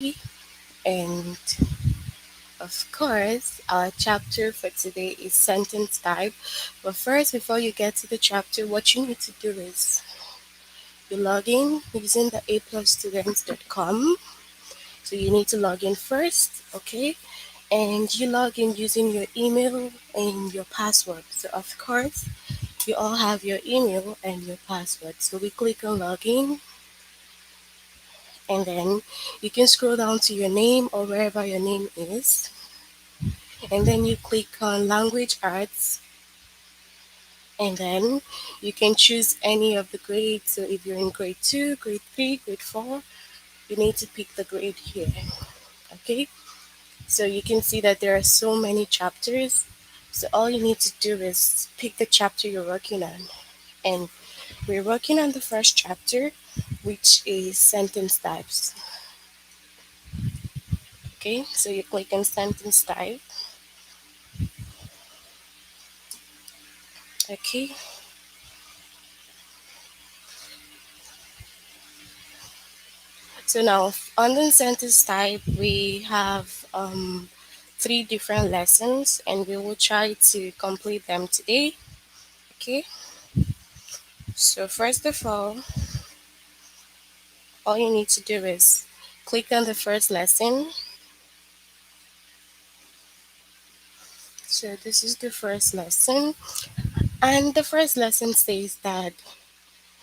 And of course, our chapter for today is sentence type. But first, before you get to the chapter, what you need to do is you log in using the aplusstudents.com. So you need to log in first, okay? And you log in using your email and your password. So, of course, you all have your email and your password. So we click on login, and then you can scroll down to your name or wherever your name is, and then you click on language arts, and then you can choose any of the grades. So if you're in grade 2, grade 3, grade 4, you need to pick the grade here. Okay, so you can see that there are so many chapters. So all you need to do is pick the chapter you're working on, and we're working on the first chapter, which is sentence types. Okay, so you click on sentence type. Okay, so now on the sentence type, we have three different lessons, and we will try to complete them today. Okay, so first of all you need to do is click on the first lesson. So this is the first lesson, and the first lesson says that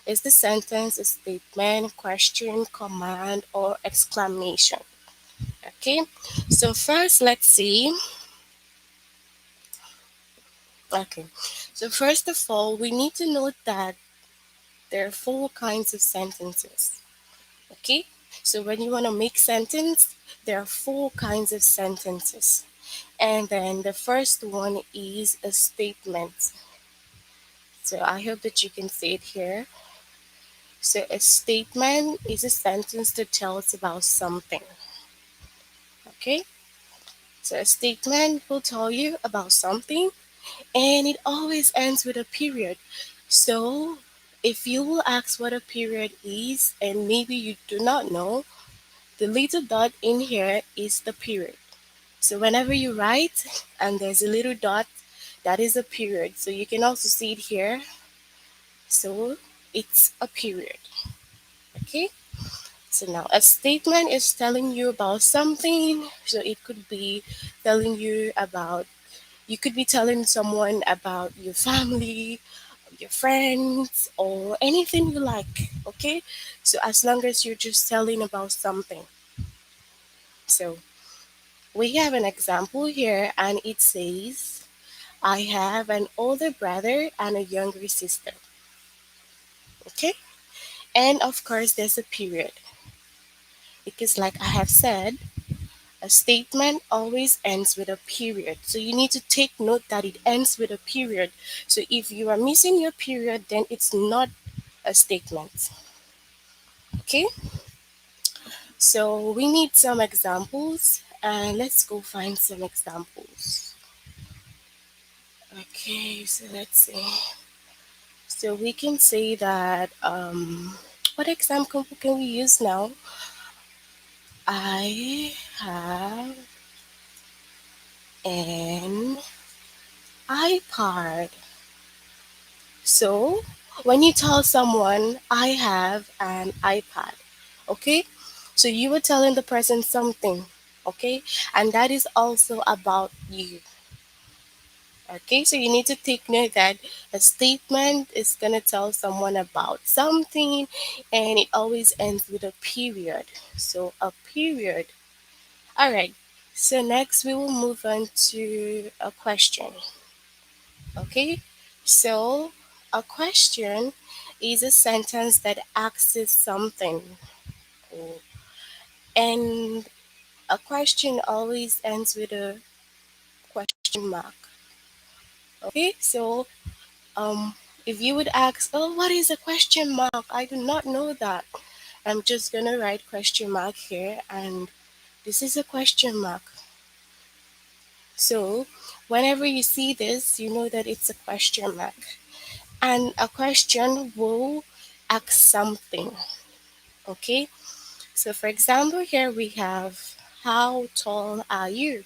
is the sentence a statement, question, command, or exclamation? Okay, so first let's see. Okay, so first of all, we need to note that there are four kinds of sentences. Okay, so when you want to make sentence, there are four kinds of sentences, and then the first one is a statement. So I hope that you can see it here. So a statement is a sentence that tells about something. Okay, so a statement will tell you about something, and it always ends with a period. So if you will ask what a period is and maybe you do not know, the little dot in here is the period. So whenever you write and there's a little dot, that is a period. So you can also see it here. So it's a period. Okay? So now a statement is telling you about something. So it could be telling you about, you could be telling someone about your family, your friends, or anything you like. Okay? So as long as you're just telling about something. So we have an example here, and it says, I have an older brother and a younger sister. Okay? And of course, there's a period. Because, like I have said, a statement always ends with a period. So you need to take note that it ends with a period. So if you are missing your period, then it's not a statement. Okay? So we need some examples, and let's go find some examples. Okay, so let's see. So we can say that what example can we use now? I have an iPod. So when you tell someone I have an iPad, okay? So you were telling the person something, okay? And that is also about you. Okay, so you need to take note that a statement is going to tell someone about something, and it always ends with a period. So a period. All right, so next we will move on to a question. Okay, so a question is a sentence that asks something, and a question always ends with a question mark. Okay, so if you would ask, oh, what is a question mark? I do not know that. I'm just gonna write question mark here, and this is a question mark. So whenever you see this, you know that it's a question mark. And a question will ask something. Okay? So, for example, here we have, how tall are you?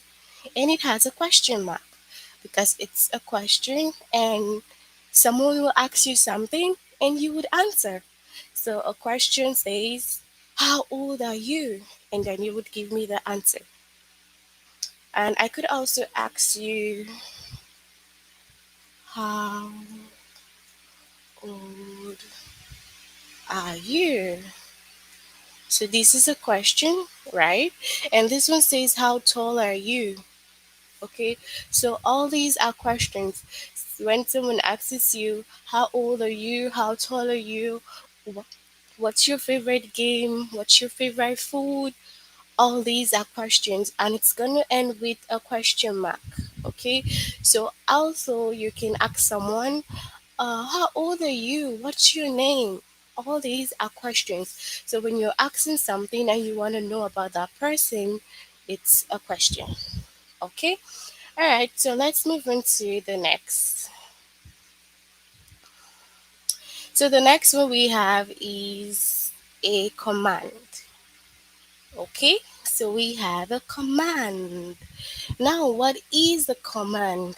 And it has a question mark because it's a question and someone will ask you something and you would answer. So, a question says, how old are you? And then you would give me the answer. And I could also ask you, how old are you? So this is a question, right? And this one says, how tall are you? Okay, so all these are questions. When someone asks you, how old are you? How tall are you? wh- What's your favorite game? What's your favorite food? All these are questions, and it's going to end with a question mark. Okay, so also you can ask someone, how old are you? What's your name? All these are questions. So when you're asking something and you want to know about that person, it's a question. Okay? All right, so let's move on to the next. So the next one we have is a command. Okay? So we have a command. Now, what is a command?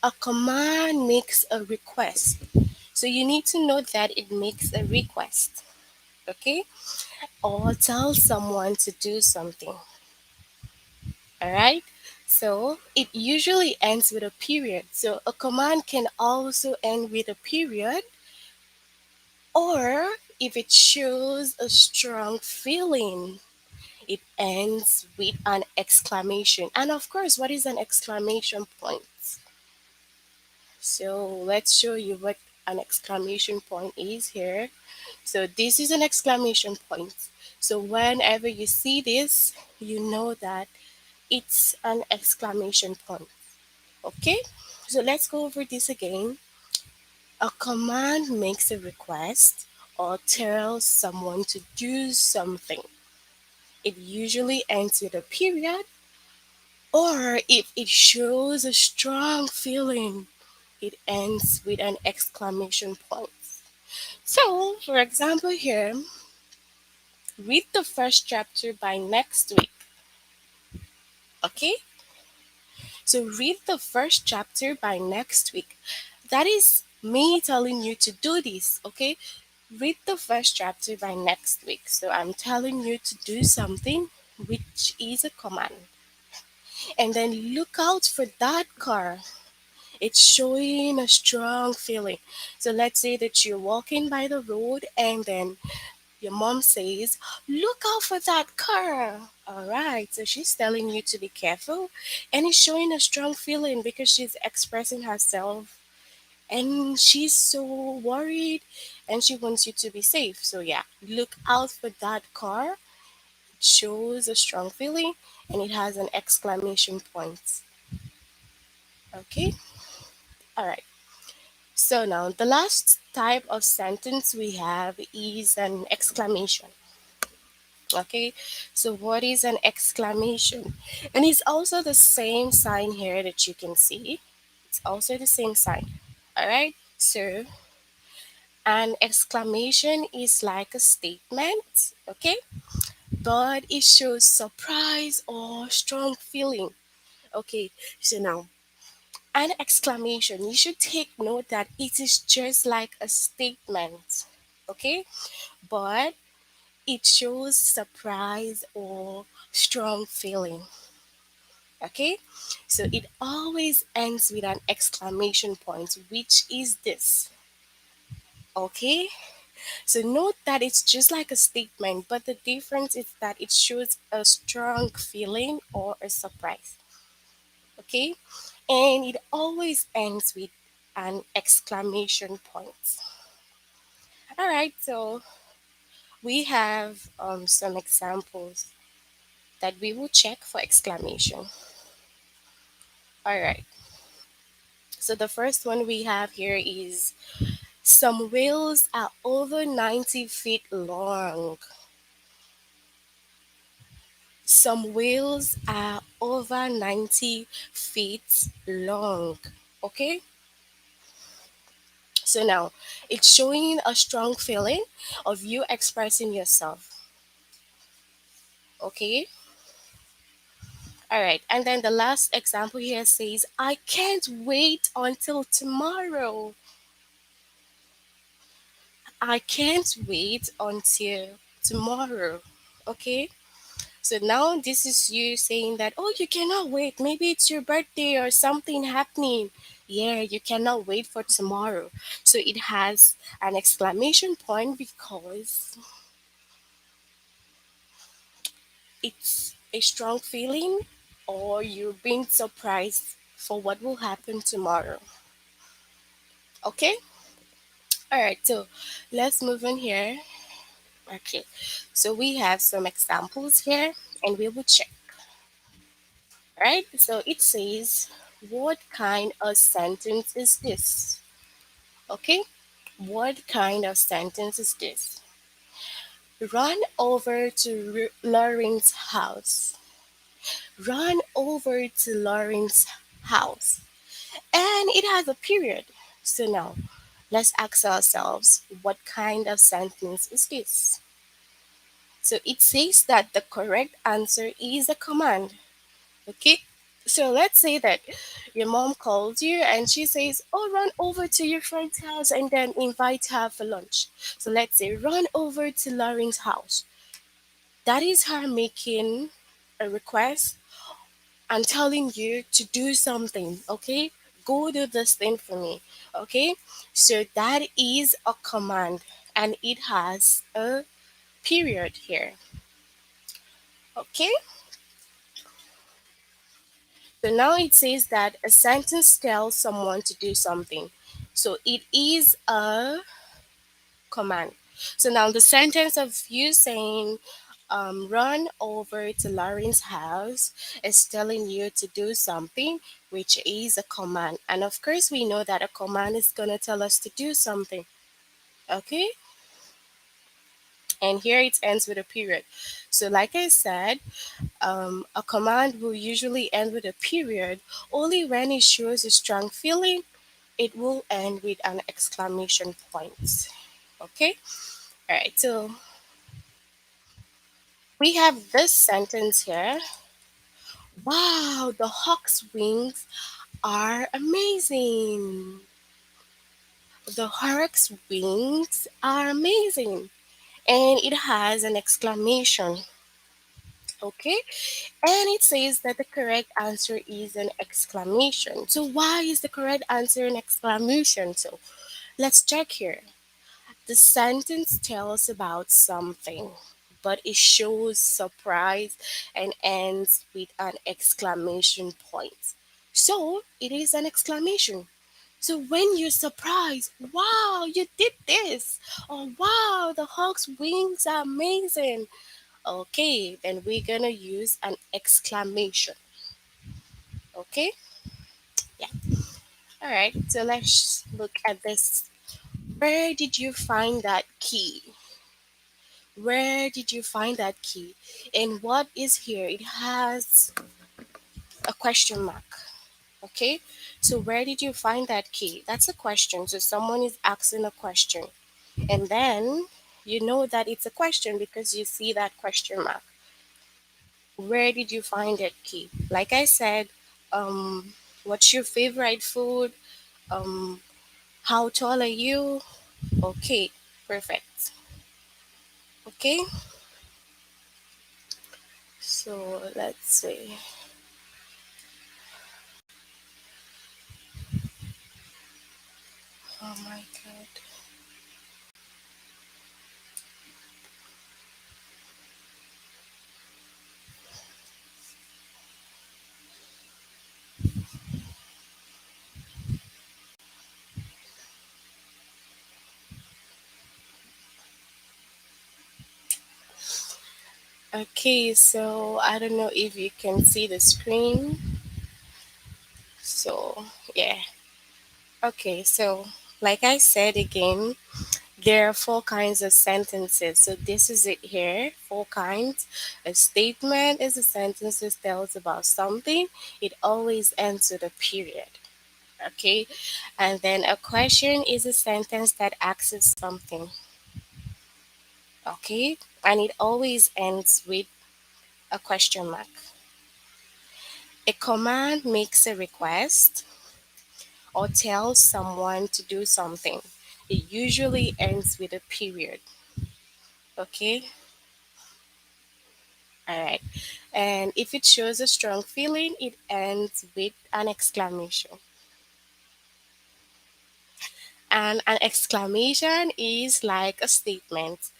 A command makes a request. So you need to know that it makes a request. Okay? Or tell someone to do something. All right? So it usually ends with a period. So a command can also end with a period, or if it shows a strong feeling, it ends with an exclamation. And of course, what is an exclamation point? So let's show you what an exclamation point is here. So this is an exclamation point. So whenever you see this, you know that it's an exclamation point. Okay? So let's go over this again. A command makes a request or tells someone to do something. It usually ends with a period, or if it shows a strong feeling, it ends with an exclamation point. So, for example, here, read the first chapter by next week. Okay? So, read the first chapter by next week. That is me telling you to do this. Okay? Read the first chapter by next week. So, I'm telling you to do something, which is a command. And then look out for that car. It's showing a strong feeling. So let's say that you're walking by the road and then your mom says, look out for that car. All right. So she's telling you to be careful, and it's showing a strong feeling because she's expressing herself and she's so worried and she wants you to be safe. So yeah, look out for that car. It shows a strong feeling and it has an exclamation point. Okay. All right. So now the last type of sentence we have is an exclamation. Okay, so what is an exclamation? And it's also the same sign here that you can see. It's also the same sign. All right, so an exclamation is like a statement, okay, but it shows surprise or strong feeling. Okay, so now an exclamation, you should take note that it is just like a statement, okay, but it shows surprise or strong feeling. Okay, so it always ends with an exclamation point, which is this. Okay, so note that it's just like a statement, but the difference is that it shows a strong feeling or a surprise. Okay, and it always ends with an exclamation point. All right, so we have some examples that we will check for exclamation. All right. So the first one we have here is, some whales are over 90 feet long. Some whales are over 90 feet long. Okay? So now it's showing a strong feeling of you expressing yourself. Okay. All right. And then the last example here says, I can't wait until tomorrow. I can't wait until tomorrow. Okay. So now this is you saying that, oh, you cannot wait. Maybe it's your birthday or something happening. Yeah, you cannot wait for tomorrow. So it has an exclamation point because it's a strong feeling or you're being surprised for what will happen tomorrow. Okay? All right, so let's move on here. Okay, so we have some examples here and we will check. All right, so it says, what kind of sentence is this? Okay, what kind of sentence is this? Run over to Lauren's house. Run over to Lauren's house. And it has a period. So now, let's ask ourselves, what kind of sentence is this? So it says that the correct answer is a command. Okay? So let's say that your mom calls you and she says, oh, run over to your friend's house and then invite her for lunch. So let's say, run over to Lauren's house. That is her making a request and telling you to do something, okay? Go do this thing for me, okay? So that is a command and it has a period here, okay? So now it says that a sentence tells someone to do something. So it is a command. So now the sentence of you saying, run over to Lauren's house is telling you to do something, which is a command. And of course, we know that a command is going to tell us to do something. Okay? And here it ends with a period. So, like I said, a command will usually end with a period only when it shows a strong feeling. It will end with an exclamation point. Okay? All right. So, we have this sentence here. Wow, the hawk's wings are amazing. The hawk's wings are amazing. And it has an exclamation. Okay? And it says that the correct answer is an exclamation. So, why is the correct answer an exclamation? So, let's check here. The sentence tells about something, but it shows surprise and ends with an exclamation point. So it is an exclamation. So when you're surprised, wow, you did this. Oh, wow, the hawk's wings are amazing. Okay, then we're gonna use an exclamation. Okay, yeah. All right, so let's look at this. Where did you find that key? Where did you find that key? And what is here? It has a question mark. Okay? So where did you find that key? That's a question. So someone is asking a question. And then you know that it's a question because you see that question mark. Where did you find that key? Like I said, what's your favorite food? Um, how tall are you? Okay, perfect. Okay, so let's see. Oh my god. Okay, so I don't know if you can see the screen. So, yeah. Okay, so like I said again, there are four kinds of sentences. So this is it here, four kinds. A statement is a sentence that tells about something. It always ends with a period. Okay, and then a question is a sentence that asks something. Okay, and it always ends with a question mark. A command makes a request or tells someone to do something. It usually ends with a period. Okay? All right. And if it shows a strong feeling, it ends with an exclamation. And an exclamation is like a statement,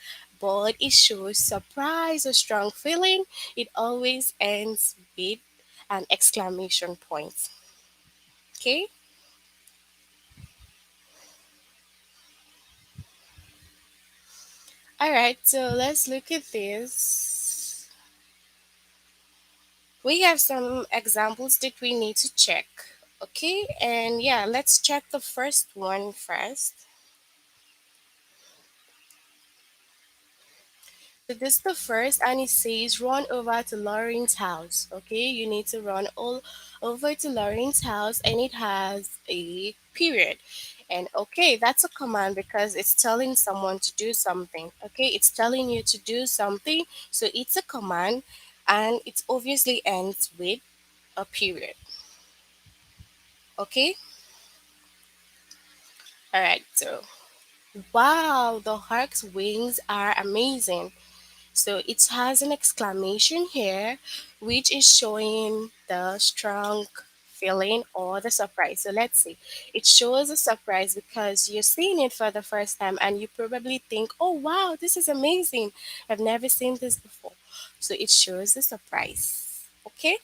but it shows surprise or strong feeling. It always ends with an exclamation point. Okay? All right, so let's look at this. We have some examples that we need to check. Okay, and yeah, let's check the first one first. So this is the first, and it says run over to Lauren's house. Okay, you need to run all over to Lauren's house, and it has a period. And okay, that's a command because it's telling someone to do something. Okay, it's telling you to do something, so it's a command, and it obviously ends with a period. Okay, all right. So wow, the hawk's wings are amazing. So it has an exclamation here, which is showing the strong feeling or the surprise. So let's see. It shows a surprise because you're seeing it for the first time and you probably think, oh wow, this is amazing. I've never seen this before. So it shows a surprise. Okay?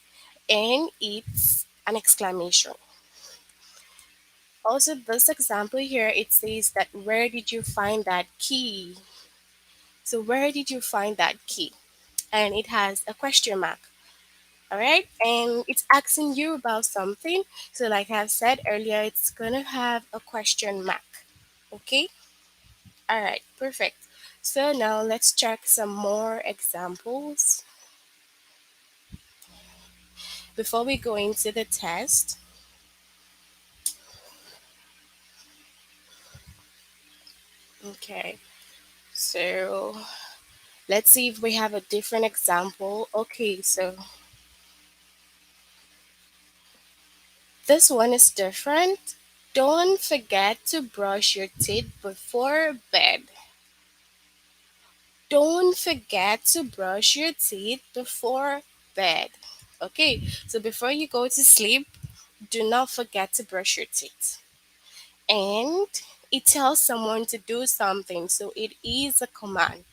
And it's an exclamation. Also, this example here, it says that where did you find that key? So where did you find that key? And it has a question mark. All right, and it's asking you about something. So, like I've said earlier, it's gonna have a question mark. Okay, all right, perfect. So, now let's check some more examples before we go into the test. Okay, so let's see if we have a different example. Okay, so this one is different. Don't forget to brush your teeth before bed. Don't forget to brush your teeth before bed. Okay, so before you go to sleep, do not forget to brush your teeth. And it tells someone to do something, so it is a command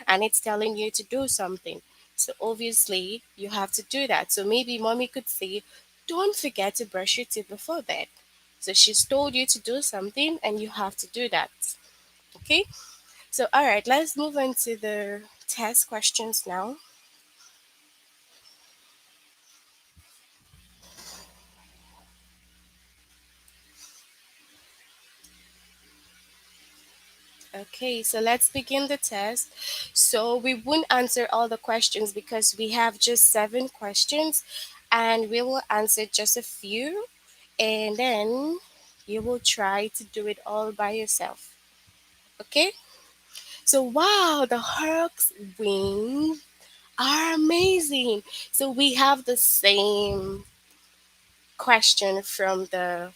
and it's telling you to do something. So obviously, you have to do that. So maybe mommy could say, don't forget to brush your teeth before bed. So she's told you to do something and you have to do that. Okay? So, all right, let's move on to the test questions now. Okay, so let's begin the test. So, we won't answer all the questions because we have just 7 questions and we will answer just a few and then you will try to do it all by yourself. Okay? So, wow, the Hawk's wings are amazing. So, we have the same question from the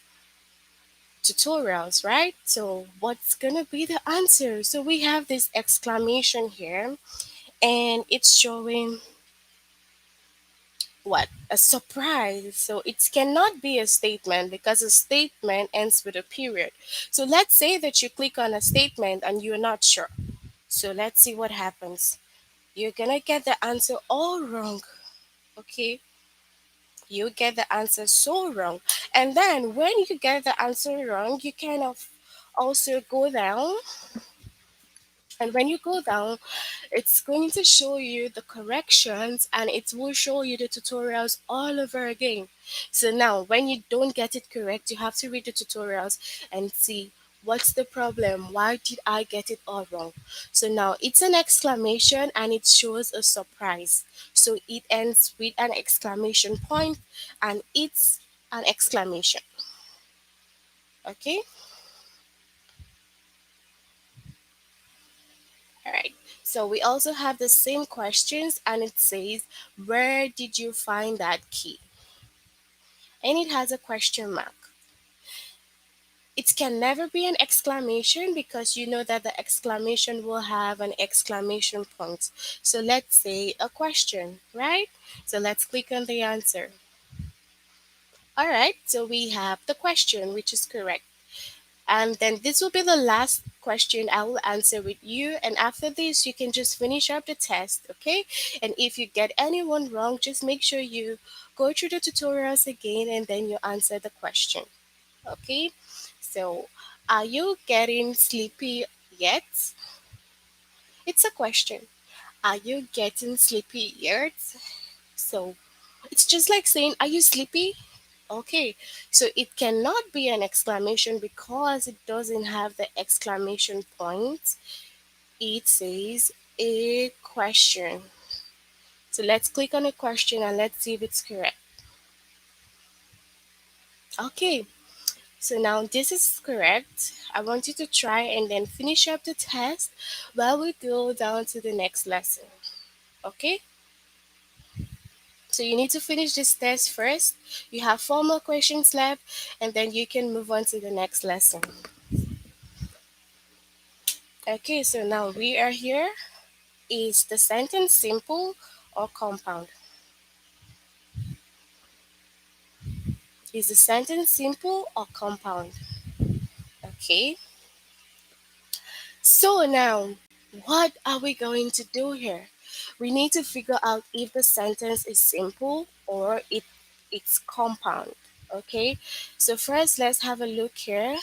tutorials, right? So what's gonna be the answer? So we have this exclamation here, and it's showing what? A surprise. So it cannot be a statement because a statement ends with a period. So let's say that you click on a statement and you're not sure. So let's see what happens. You're gonna get the answer all wrong. Okay, you get the answer so wrong. And then when you get the answer wrong, you kind of also go down. And when you go down, it's going to show you the corrections and it will show you the tutorials all over again. So now, when you don't get it correct, you have to read the tutorials and see what's the problem. Why did I get it all wrong? So now it's an exclamation and it shows a surprise. So it ends with an exclamation point and it's an exclamation. Okay? All right. So we also have the same questions, and it says, where did you find that key? And it has a question mark. It can never be an exclamation because you know that the exclamation will have an exclamation point. So let's say a question, right? So let's click on the answer. All right, so we have the question, which is correct. And then this will be the last question I will answer with you. And after this, you can just finish up the test, okay? And if you get anyone wrong, just make sure you go through the tutorials again and then you answer the question, okay? So, are you getting sleepy yet? It's a question. Are you getting sleepy yet? So, it's just like saying, are you sleepy? Okay, so it cannot be an exclamation because it doesn't have the exclamation point. It says a question. So let's click on a question and let's see if it's correct. Okay, so now this is correct. I want you to try and then finish up the test while we go down to the next lesson. Okay, so you need to finish this test first. You have 4 more questions left, and then you can move on to the next lesson. Okay, so now we are here. Is the sentence simple or compound? Is the sentence simple or compound? Okay, so now what are we going to do here? We need to figure out if the sentence is simple or it's compound. Okay, so first let's have a look here.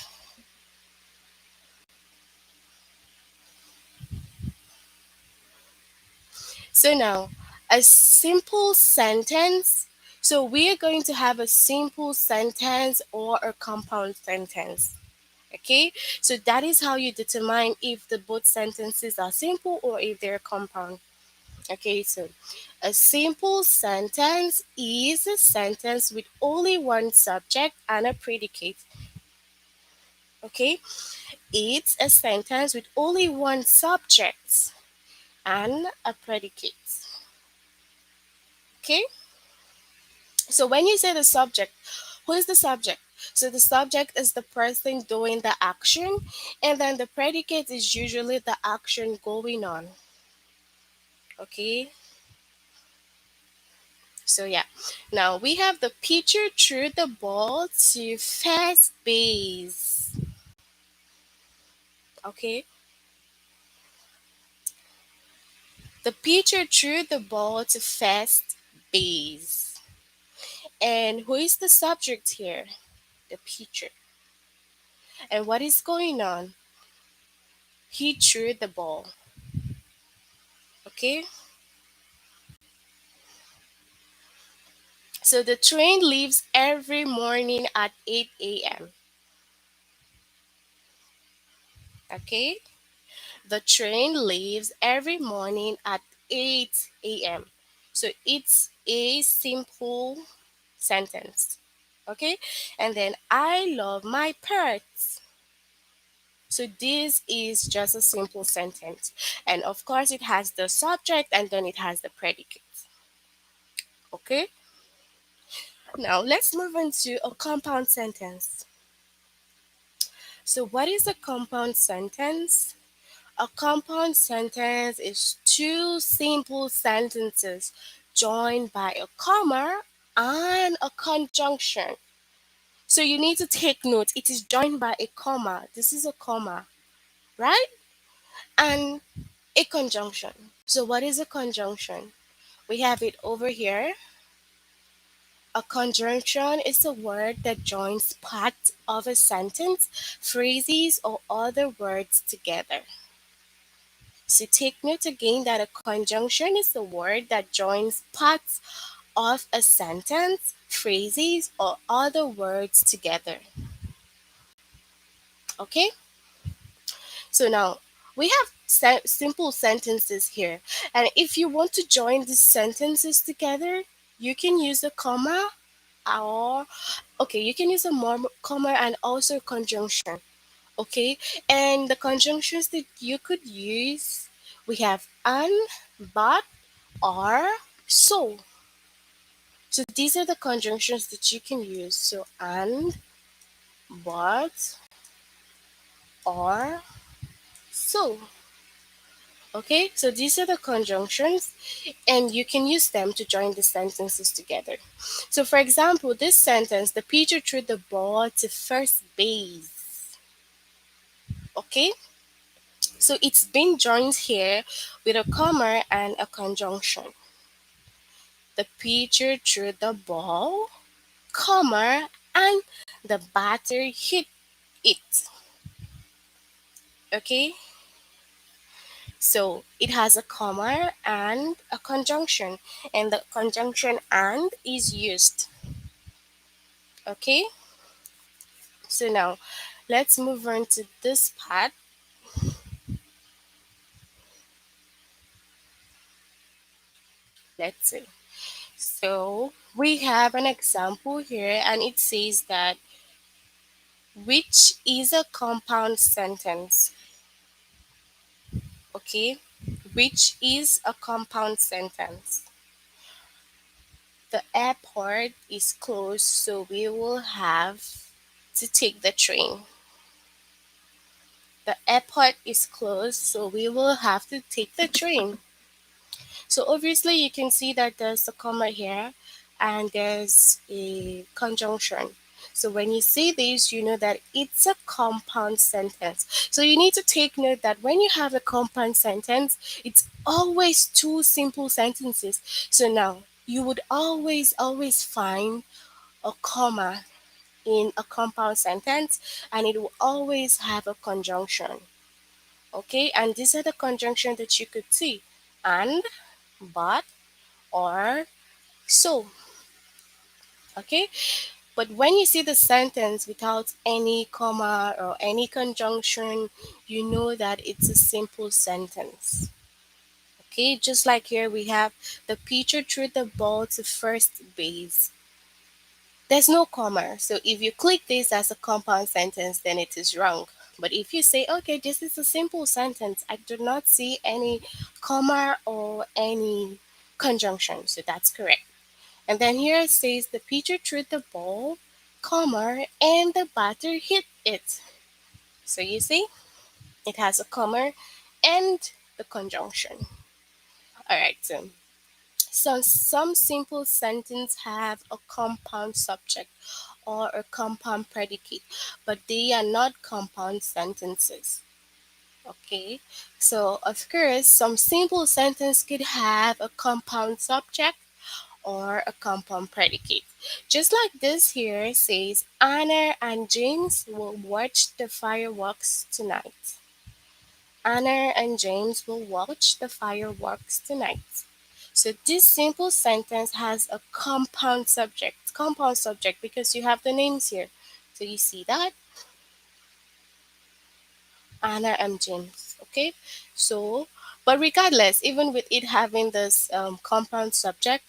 So now, a simple sentence. So we are going to have a simple sentence or a compound sentence. Okay, so that is how you determine if the both sentences are simple or if they're compound. Okay, so a simple sentence is a sentence with only one subject and a predicate. Okay, it's a sentence with only one subject and a predicate. Okay, so when you say the subject, who is the subject? So the subject is the person doing the action, and then the predicate is usually the action going on. Okay, so yeah. Now we have the pitcher threw the ball to first base. Okay, the pitcher threw the ball to first base. And who is the subject here? The pitcher. And what is going on? He threw the ball. Okay, so the train leaves every morning at 8 a.m. Okay, the train leaves every morning at 8 a.m. So it's a simple sentence. Okay, and then I love my pets. So this is just a simple sentence. And of course, it has the subject and then it has the predicate. Okay, now let's move on to a compound sentence. So, what is a compound sentence? A compound sentence is two simple sentences joined by a comma and a conjunction. So you need to take note. It is joined by a comma. This is a comma, right? And a conjunction. So what is a conjunction? We have it over here. A conjunction is a word that joins parts of a sentence, phrases, or other words together. So take note again that a conjunction is a word that joins parts of a sentence, phrases, or other words together. Okay? So now we have simple sentences here. And if you want to join these sentences together, you can use a comma or, okay, you can use a more comma and also conjunction. Okay, and the conjunctions that you could use, We have and, but, are, so. So these are the conjunctions that you can use. So and, but, are, so. Okay, so these are the conjunctions, and you can use them to join the sentences together. So, for example, this sentence, the pitcher threw the ball to first base. Okay, so it's been joined here with a comma and a conjunction. The pitcher threw the ball, comma, and the batter hit it. Okay, so it has a comma and a conjunction, and the conjunction and is used. Okay, so now let's move on to this part. Let's see. So we have an example here, and it says that which is a compound sentence. Okay, which is a compound sentence. The airport is closed, so we will have to take the train. The airport is closed, so we will have to take the train. So obviously you can see that there's a comma here and there's a conjunction. So when you see this, you know that it's a compound sentence. So you need to take note that when you have a compound sentence, it's always two simple sentences. So now you would always find a comma in a compound sentence, and it will always have a conjunction. Okay, and these are the conjunction that you could see: and, but, or, so. Okay, but when you see the sentence without any comma or any conjunction, you know that it's a simple sentence. Okay, just like here we have the pitcher threw the ball to first base. There's no comma, so if you click this as a compound sentence, then it is wrong. But if you say, okay, this is a simple sentence, I do not see any comma or any conjunction, so that's correct. And then here it says the pitcher threw the ball, comma, and the batter hit it. So you see, it has a comma and the conjunction. All right, so some simple sentence have a compound subject or a compound predicate, but they are not compound sentences. Okay, so of course, some simple sentence could have a compound subject or a compound predicate. Just like this here says, Anna and James will watch the fireworks tonight. Anna and James will watch the fireworks tonight. So this simple sentence has a compound subject because you have the names here. So you see that Anna and James. Okay, so but regardless, even with it having this compound subject,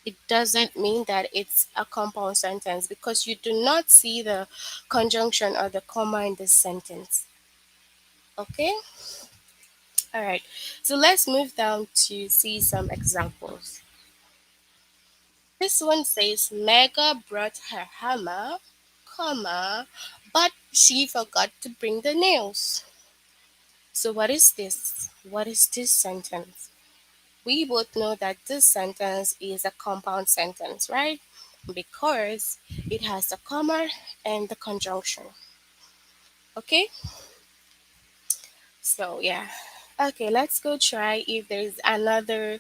it doesn't mean that it's a compound sentence because you do not see the conjunction or the comma in this sentence. Okay, all right. So let's move down to see some examples. This one says Mega brought her hammer, comma, but she forgot to bring the nails. So what is this? What is this sentence? We both know that this sentence is a compound sentence, right? Because it has the comma and the conjunction. Okay? So, yeah. Okay, let's go try if there's another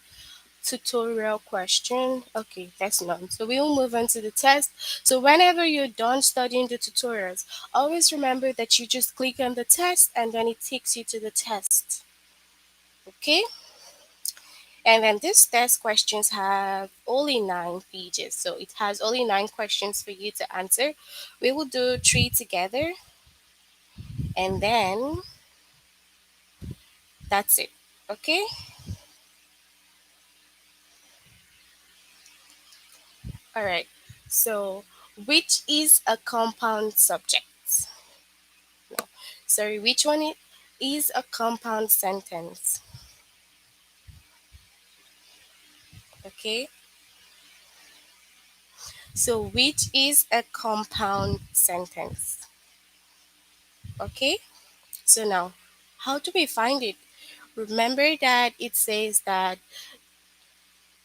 tutorial question. Okay, that's none. So we will move on to the test. So whenever you're done studying the tutorials, always remember that you just click on the test and then it takes you to the test. Okay? And then this test questions have only 9 pages. So it has only 9 questions for you to answer. We will do 3 together and then that's it. Okay? All right. So which is a compound subject? No. Sorry, which one is is a compound sentence? Okay, so which is a compound sentence? Okay, so now how do we find it? Remember that it says that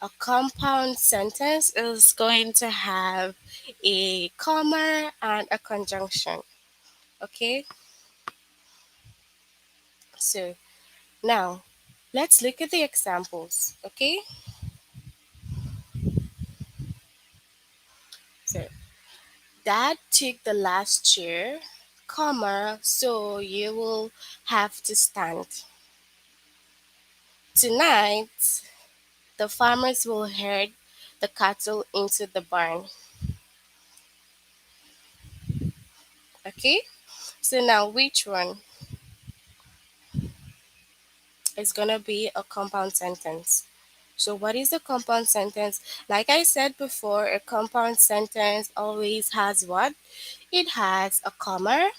a compound sentence is going to have a comma and a conjunction. Okay, so now let's look at the examples. Okay, so dad took the last chair, comma, so you will have to stand. Tonight, the farmers will herd the cattle into the barn. Okay, so now which one is gonna be a compound sentence? So, what is a compound sentence? Like I said before, a compound sentence always has what? It has a comma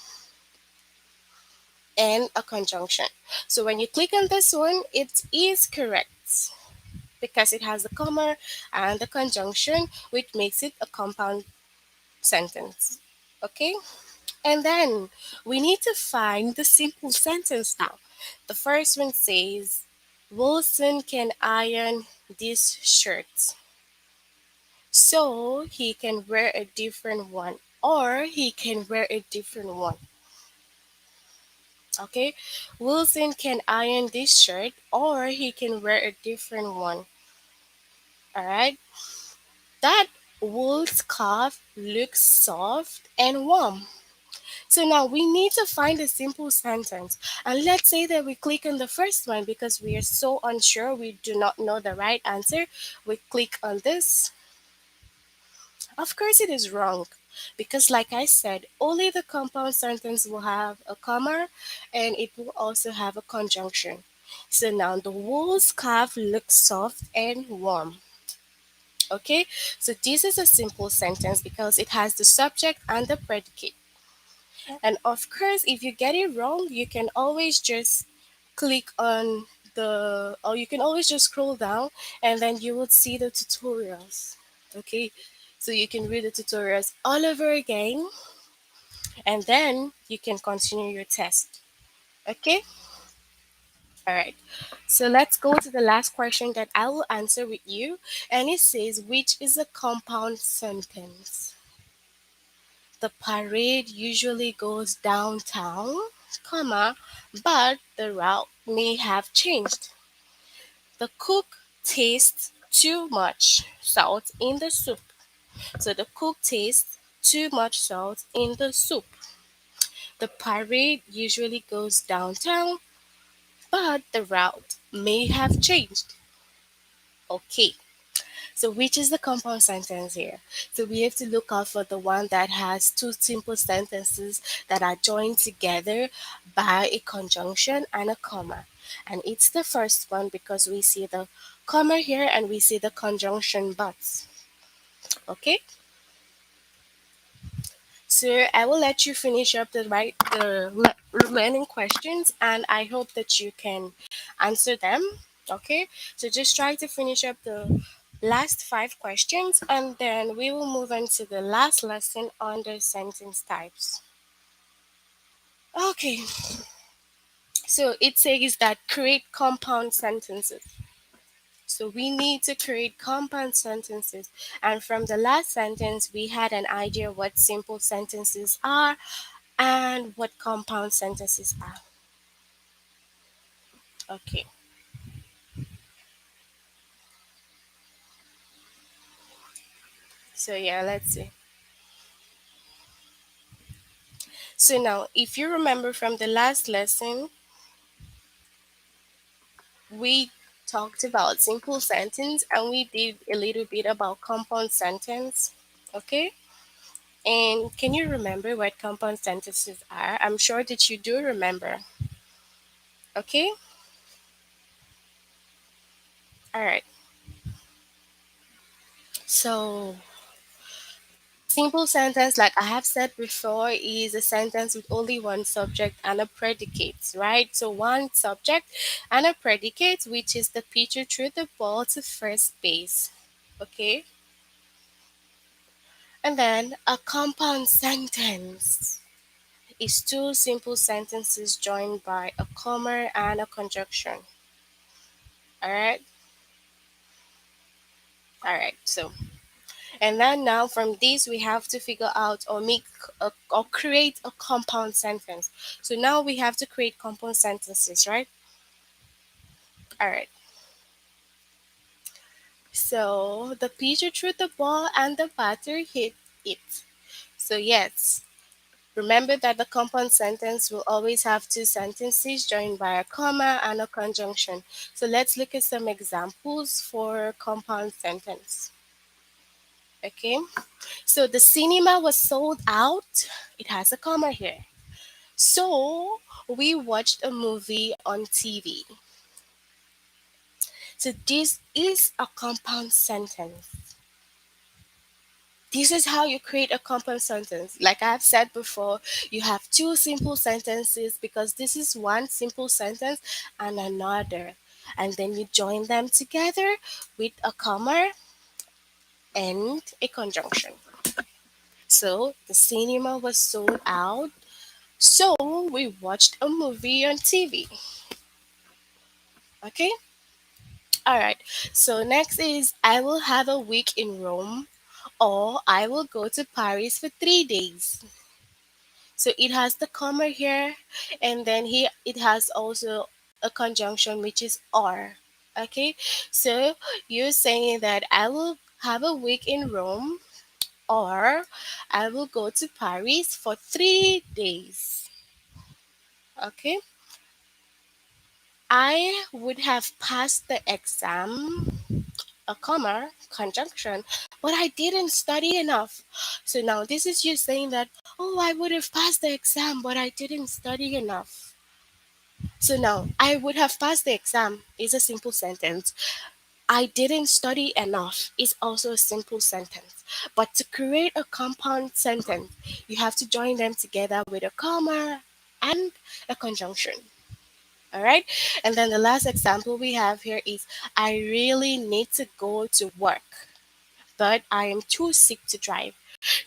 and a conjunction. So, when you click on this one, it is correct because it has a comma and the conjunction, which makes it a compound sentence. Okay? And then we need to find the simple sentence now. The first one says, Wilson can iron this shirt. So he can wear a different one, or he can wear a different one. Okay? Wilson can iron this shirt, or he can wear a different one. Alright? That wool scarf looks soft and warm. So now we need to find a simple sentence. And let's say that we click on the first one because we are so unsure, we do not know the right answer. We click on this. Of course, it is wrong because, like I said, only the compound sentence will have a comma and it will also have a conjunction. So now the wool scarf looks soft and warm. Okay, so this is a simple sentence because it has the subject and the predicate. And of course, if you get it wrong, you can always just click on or you can always just scroll down and then you would see the tutorials. Okay, so you can read the tutorials all over again and then you can continue your test. Okay, all right. So let's go to the last question that I will answer with you. And it says, which is a compound sentence? The parade usually goes downtown, comma, but the route may have changed. The cook tastes too much salt in the soup. So the cook tastes too much salt in the soup. The parade usually goes downtown, but the route may have changed. Okay, so which is the compound sentence here? So we have to look out for the one that has two simple sentences that are joined together by a conjunction and a comma. And it's the first one because we see the comma here and we see the conjunction but. Okay? So I will let you finish up the remaining questions and I hope that you can answer them. Okay? So just try to finish up the last five questions and then we will move on to the last lesson on the sentence types. Okay, so it says that create compound sentences. So we need to create compound sentences. And from the last sentence, we had an idea what simple sentences are and what compound sentences are. Okay, so yeah, let's see. So now, if you remember from the last lesson, we talked about simple sentence and we did a little bit about compound sentence. Okay, and can you remember what compound sentences are? I'm sure that you do remember. Okay, all right. So Simple sentence, like I have said before, is a sentence with only one subject and a predicate, right? So one subject and a predicate, which is the pitcher threw the ball to first base. Okay? And then a compound sentence is two simple sentences joined by a comma and a conjunction. All right? All right. So, and then now from this we have to figure out or make or create a compound sentence. So now we have to create compound sentences, right? All right. So the pitcher threw the ball and the batter hit it. So yes, remember that the compound sentence will always have two sentences joined by a comma and a conjunction. So let's look at some examples for compound sentence. Okay. So the cinema was sold out. It has a comma here. So we watched a movie on TV. So this is a compound sentence. This is how you create a compound sentence. Like I've said before, you have two simple sentences because this is one simple sentence and another. And then you join them together with a comma and a conjunction. So the cinema was sold out. So we watched a movie on TV. Okay? Alright. So next is I will have a week in Rome or I will go to Paris for 3 days. So it has the comma here, and then here it has also a conjunction which is or. Okay, so you're saying that I will have a week in Rome or I will go to Paris for 3 days. Okay, I would have passed the exam, a comma, conjunction, but I didn't study enough. So now this is you saying that, oh, I would have passed the exam, but I didn't study enough. So now, I would have passed the exam is a simple sentence. I didn't study enough is also a simple sentence. But to create a compound sentence, you have to join them together with a comma and a conjunction. All right? And then the last example we have here is I really need to go to work, but I am too sick to drive.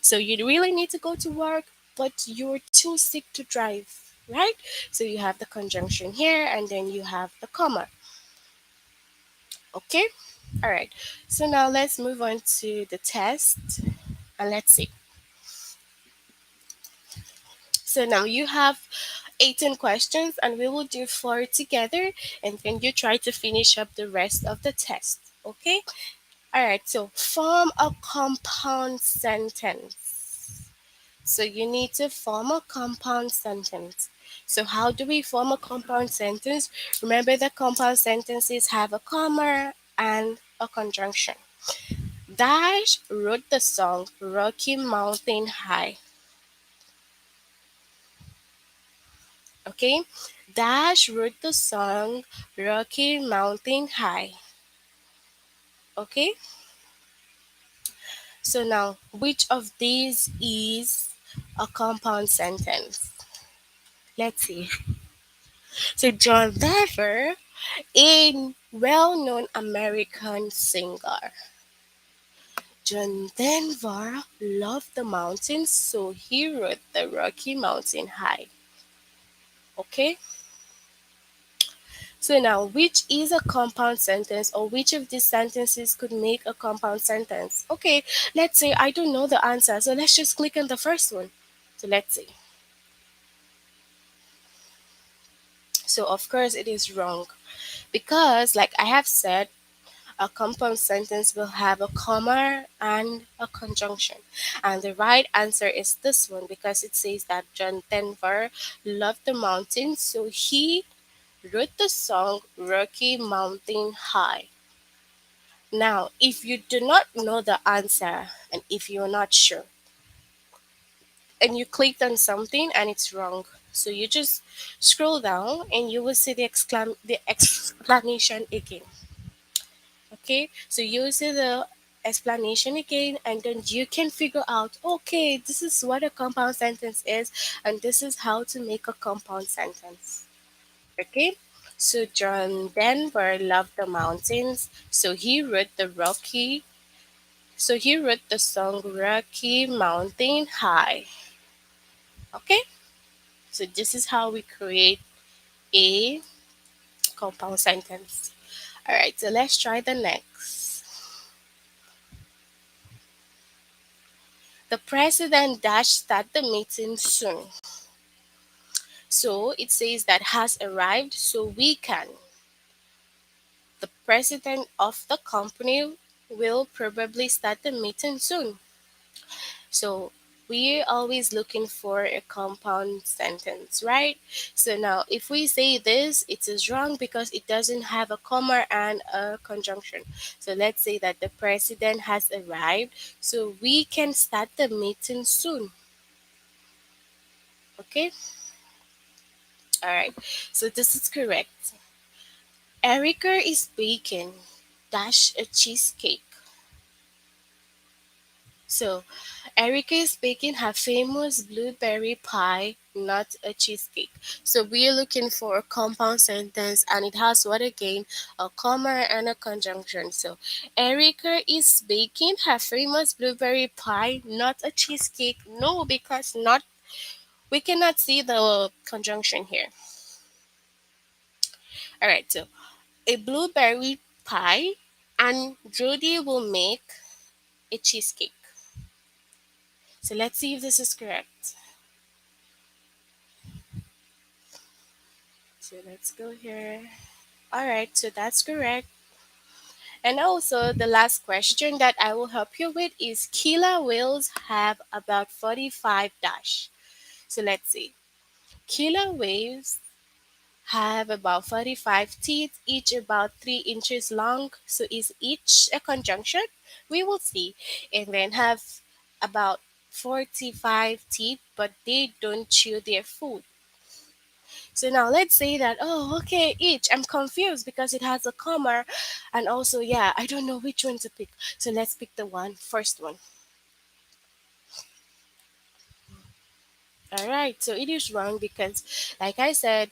So you really need to go to work, but you're too sick to drive, right? So you have the conjunction here and then you have the comma. Okay? All right. So now let's move on to the test and let's see. So now you have 18 questions and we will do four together and then you try to finish up the rest of the test. Okay? All right. So form a compound sentence. So you need to form a compound sentence. So how do we form a compound sentence? Remember that compound sentences have a comma and a conjunction. Dash wrote the song Rocky Mountain High. Okay? Dash wrote the song Rocky Mountain High. Okay? So now, which of these is a compound sentence? Let's see. So John Denver, a well-known American singer. John Denver loved the mountains, so he wrote the Rocky Mountain High. Okay? So now, which is a compound sentence or which of these sentences could make a compound sentence? Okay, let's say I don't know the answer, so let's just click on the first one. So let's see. So of course it is wrong because like I have said, a compound sentence will have a comma and a conjunction. And the right answer is this one because it says that John Denver loved the mountains, so he wrote the song Rocky Mountain High. Now, if you do not know the answer and if you're not sure and you clicked on something and it's wrong, so you just scroll down and you will see the explanation again. Okay, so you see the explanation again, and then you can figure out, okay, this is what a compound sentence is, and this is how to make a compound sentence. Okay? So John Denver loved the mountains, so he wrote the song Rocky Mountain High. Okay? So this is how we create a compound sentence. All right, so let's try the next. The president dash start the meeting soon. So it says that has arrived, so we can. The president of the company will probably start the meeting soon. So we're always looking for a compound sentence, right? So now if we say this, it is wrong because it doesn't have a comma and a conjunction. So let's say that the president has arrived, so we can start the meeting soon. Okay? All right. So this is correct. Erica is baking dash a cheesecake. So Erica is baking her famous blueberry pie, not a cheesecake. So we are looking for a compound sentence and it has what again? A comma and a conjunction. So Erica is baking her famous blueberry pie, not a cheesecake. No, because not we cannot see the conjunction here. Alright, so a blueberry pie and Jody will make a cheesecake. So let's see if this is correct. So let's go here. All right, so that's correct. And also, the last question that I will help you with is killer whales have about 45 dash. So let's see. Killer whales have about 45 teeth, each about 3 inches long. So is each a conjunction? We will see. And then have about 45 teeth, but they don't chew their food. So now let's say that, oh, okay, each. I'm confused because it has a comma. And also, yeah, I don't know which one to pick. So let's pick the first one. All right, so it is wrong because, like I said,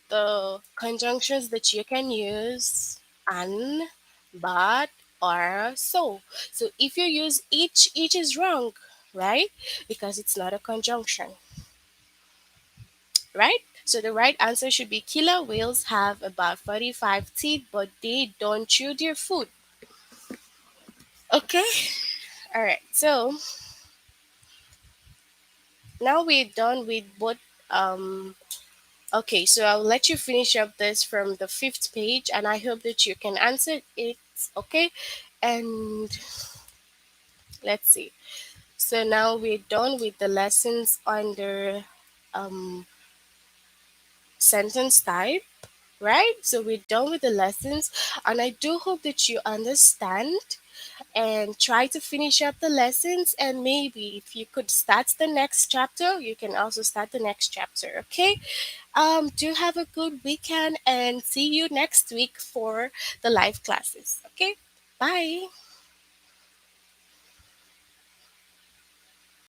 the conjunctions that you can use an, but, or so. So if you use each is wrong, right? Because it's not a conjunction, right? So the right answer should be killer whales have about 45 teeth, but they don't chew their food. Okay? All right. So now we're done with both. Okay, so I'll let you finish up this from the fifth page, and I hope that you can answer it. Okay? And let's see. So now we're done with the lessons under um, sentence type, right? So we're done with the lessons, and I do hope that you understand and try to finish up the lessons. And maybe if you could start the next chapter, you can also start the next chapter. Okay. Do have a good weekend and see you next week for the live classes. Okay. Bye.